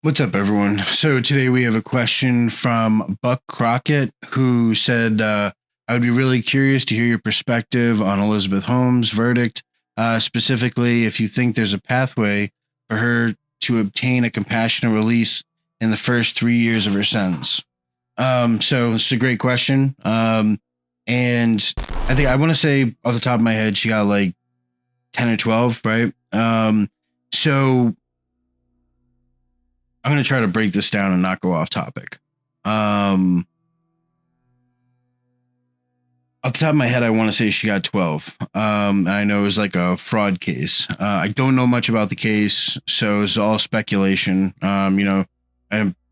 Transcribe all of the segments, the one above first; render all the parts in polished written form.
What's up, everyone? So today we have a question from Buck Crockett, who said, I would be really curious to hear your perspective on Elizabeth Holmes' verdict, specifically if you think there's a pathway for her to obtain a compassionate release in the first 3 years of her sentence. So it's a great question. And I think I want to say off the top of my head, she got like 10 or 12, right? So I'm going to try to break this down and not go off topic. Off the top of my head, I want to say she got 12. I know it was like a fraud case. I don't know much about the case, so it's all speculation. I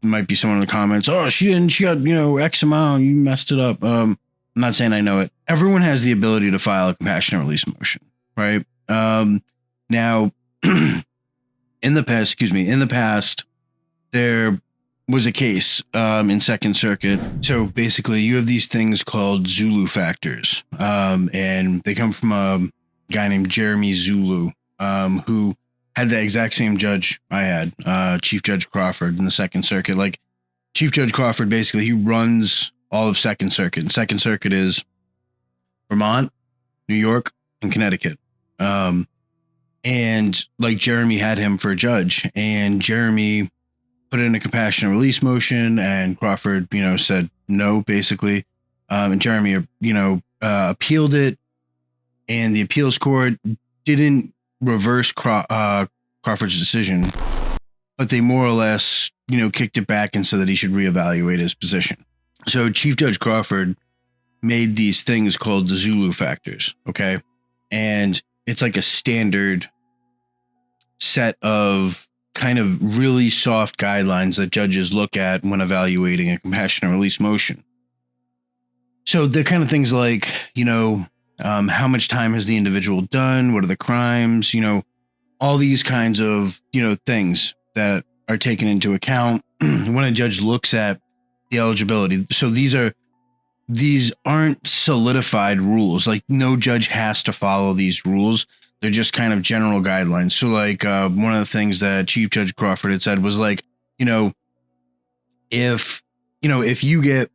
might be someone in the comments, oh, she didn't, she got, X amount, you messed it up. I'm not saying I know it. Everyone has the ability to file a compassionate release motion, right? Now, in the past, there was a case in Second Circuit. So basically, you have these things called Zullo Factors, and they come from a guy named Jeremy Zullo, who had the exact same judge I had, Chief Judge Crawford in the Second Circuit. Like Chief Judge Crawford, basically, he runs all of Second Circuit. And Second Circuit is Vermont, New York, and Connecticut. And like Jeremy had him for a judge, and Jeremy put in a compassionate release motion, and Crawford, said no, basically. And Jeremy, appealed it, and the appeals court didn't reverse Crawford's decision, but they more or less, kicked it back and said that he should reevaluate his position. So Chief Judge Crawford made these things called the Zullo Factors, okay? And it's like a standard set of kind of really soft guidelines that judges look at when evaluating a compassionate release motion. So they're kind of things like, how much time has the individual done? What are the crimes? All these kinds of, things that are taken into account when a judge looks at the eligibility. So these aren't solidified rules. Like no judge has to follow these rules. They're just kind of general guidelines. So like one of the things that Chief Judge Crawford had said was like, if you get,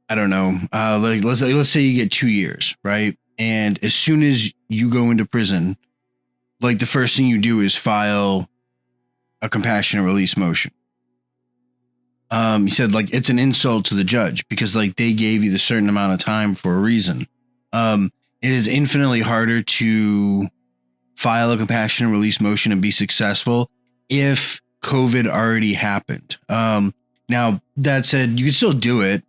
I don't know, let's say you get 2 years, right? And as soon as you go into prison, like the first thing you do is file a compassionate release motion. He said like it's an insult to the judge because like they gave you the certain amount of time for a reason. It is infinitely harder to file a compassionate release motion and be successful if COVID already happened. Now that said, you can still do it,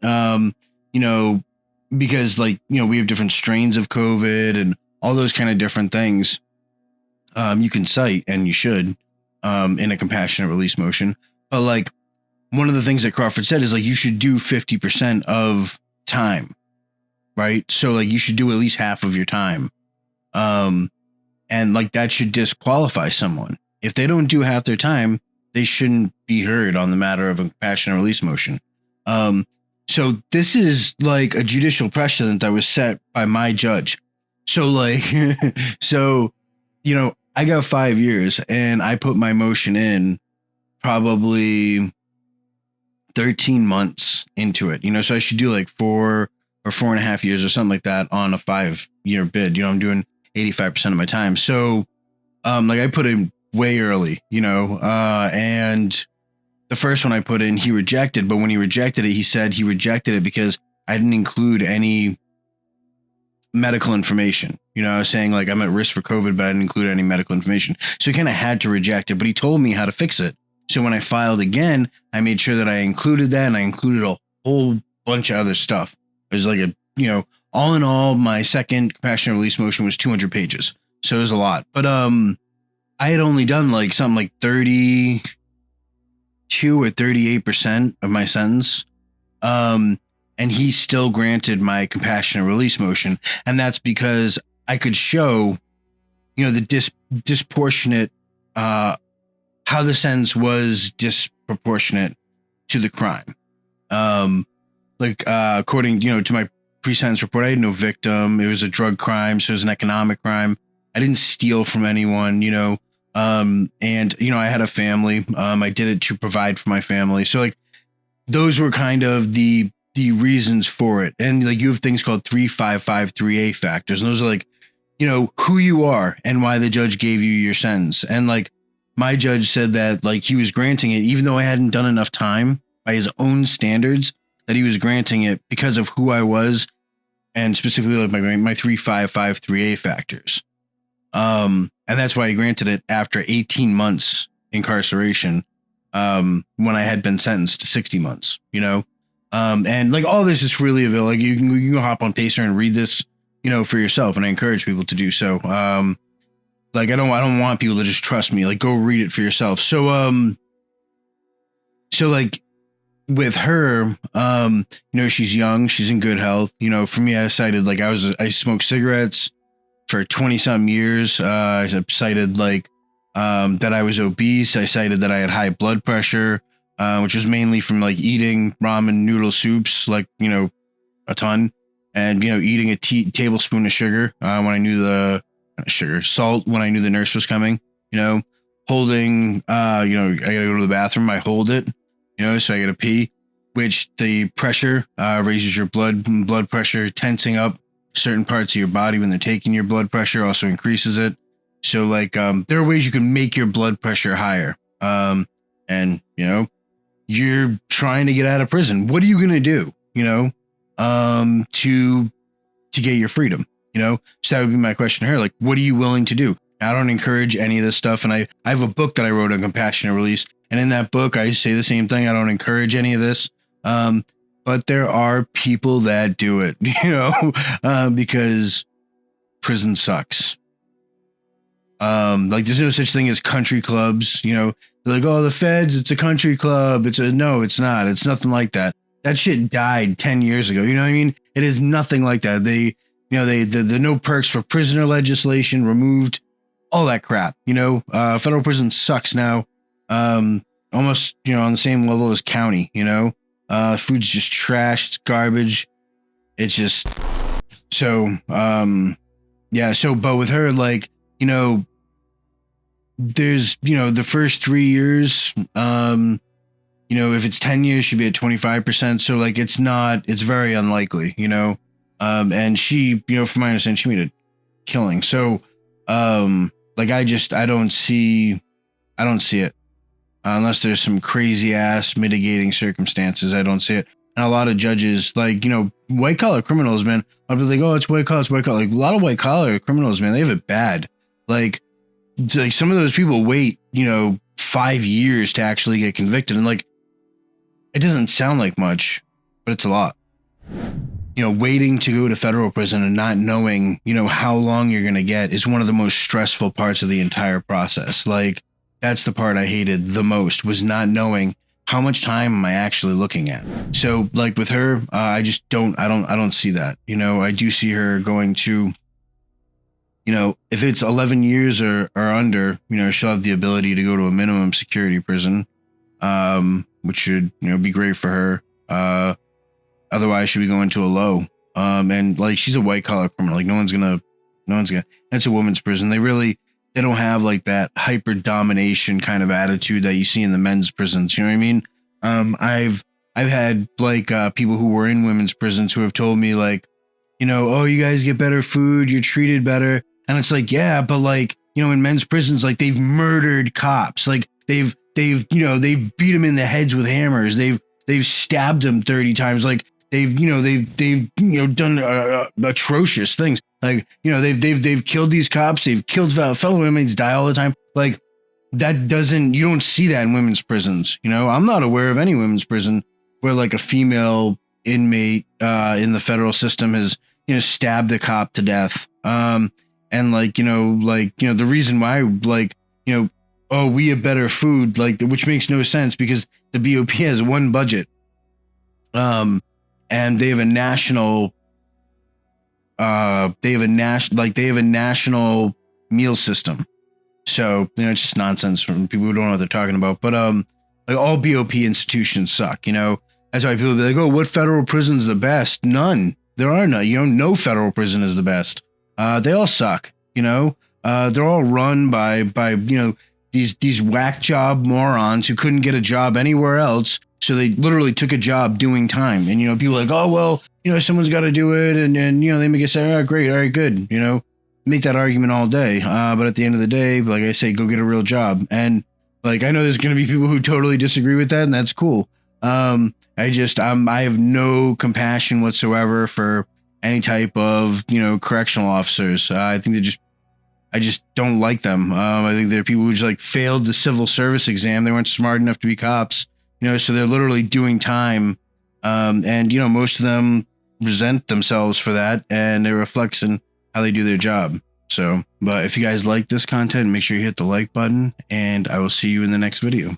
because we have different strains of COVID and all those kind of different things. You can cite and you should, in a compassionate release motion. But like one of the things that Crawford said is like, you should do 50% of time. Right. So like you should do at least half of your time. And like that should disqualify someone. If they don't do half their time, they shouldn't be heard on the matter of a compassionate release motion. So this is like a judicial precedent that was set by my judge. So like, I got 5 years and I put my motion in probably 13 months into it, so I should do like 4 or 4.5 years or something like that on a 5-year bid. I'm doing 85% of my time. So, I put in way early, and the first one I put in, he rejected, but when he rejected it, he said he rejected it because I didn't include any medical information. I was saying like I'm at risk for COVID, but I didn't include any medical information. So he kind of had to reject it, but he told me how to fix it. So when I filed again, I made sure that I included that, and I included a whole bunch of other stuff. It was like all in all, my second compassionate release motion was 200 pages. So it was a lot, but, I had only done like something like 32 or 38% of my sentence. And he still granted my compassionate release motion. And that's because I could show, the disproportionate, how the sentence was disproportionate to the crime. According, to my pre-sentence report, I had no victim. It was a drug crime. So it was an economic crime. I didn't steal from anyone, And, I had a family. I did it to provide for my family. So like those were kind of the reasons for it. And like you have things called 3553A factors. And those are like, who you are and why the judge gave you your sentence. And like my judge said that like he was granting it, even though I hadn't done enough time by his own standards, that he was granting it because of who I was and specifically like my 3553A factors. And that's why he granted it after 18 months incarceration, when I had been sentenced to 60 months, and like all this is freely available. Like you can hop on Pacer and read this, for yourself. And I encourage people to do so. Like I don't want people to just trust me, like go read it for yourself. So, so like with her, she's young, she's in good health. For me, I cited like I smoked cigarettes for 20 some years. I cited like, that I was obese. I cited that I had high blood pressure, which was mainly from like eating ramen noodle soups, like, a ton, and, eating a tablespoon of sugar, when I knew salt, when I knew the nurse was coming, holding, I gotta go to the bathroom. I hold it, so I gotta pee, which the pressure, raises your blood pressure. Tensing up certain parts of your body when they're taking your blood pressure also increases it. So like, there are ways you can make your blood pressure higher. And you're trying to get out of prison. What are you going to do, to get your freedom, so that would be my question to her. Like, what are you willing to do? I don't encourage any of this stuff. And I have a book that I wrote on compassionate release. And in that book, I say the same thing. I don't encourage any of this. But there are people that do it, because prison sucks. Like there's no such thing as country clubs, they're like, oh, the feds, it's a country club. No, it's not. It's nothing like that. That shit died 10 years ago. You know what I mean? It is nothing like that. The no perks for prisoner legislation removed, all that crap, federal prison sucks now. Almost, on the same level as county, food's just trash. It's garbage. It's just so, yeah. So, but with her, like, there's, the first 3 years, if it's 10 years, she'd be at 25%. So like, it's very unlikely, and she, from my understanding, she made a killing. So, like, I don't see it unless there's some crazy ass mitigating circumstances. I don't see it. And a lot of judges, like, white collar criminals, man, I'll be like, oh, it's white collar. Like a lot of white collar criminals, man, they have it bad. Like some of those people wait, 5 years to actually get convicted. And like, it doesn't sound like much, but it's a lot. Waiting to go to federal prison and not knowing, how long you're going to get is one of the most stressful parts of the entire process. Like, that's the part I hated the most, was not knowing how much time am I actually looking at. So like with her, I don't see that. I do see her going to, if it's 11 years or under, she'll have the ability to go to a minimum security prison, which should, be great for her. Otherwise she'll be going to a low. And like, she's a white collar criminal. Like no one's gonna, that's a woman's prison. They don't have like that hyper domination kind of attitude that you see in the men's prisons. You know what I mean? I've had like, people who were in women's prisons who have told me like, oh, you guys get better food, you're treated better. And it's like, yeah, but like, in men's prisons, like they've murdered cops. Like they've beat them in the heads with hammers. They've stabbed them 30 times. Like they've done atrocious things. Like, they've killed these cops. They've killed fellow inmates, die all the time. Like you don't see that in women's prisons. I'm not aware of any women's prison where like a female inmate, in the federal system has, stabbed a cop to death. And like, the reason why, like, oh, we have better food, like, which makes no sense because the BOP has one budget. And they have a national, meal system. So, it's just nonsense from people who don't know what they're talking about. But, like all BOP institutions suck, that's why people be like, oh, what federal prison is the best? None. There are none. No federal prison is the best. They all suck, they're all run by, these whack job morons who couldn't get a job anywhere else. So they literally took a job doing time. And, people are like, oh, well, someone's got to do it. And they make it say, oh, great. All right, good. Make that argument all day. But at the end of the day, like I say, go get a real job. And like, I know there's going to be people who totally disagree with that. And that's cool. I have no compassion whatsoever for any type of, correctional officers. I think I just don't like them. I think they're people who just like failed the civil service exam. They weren't smart enough to be cops, so they're literally doing time. And most of them resent themselves for that, and it reflects in how they do their job. So, but if you guys like this content, make sure you hit the like button, and I will see you in the next video.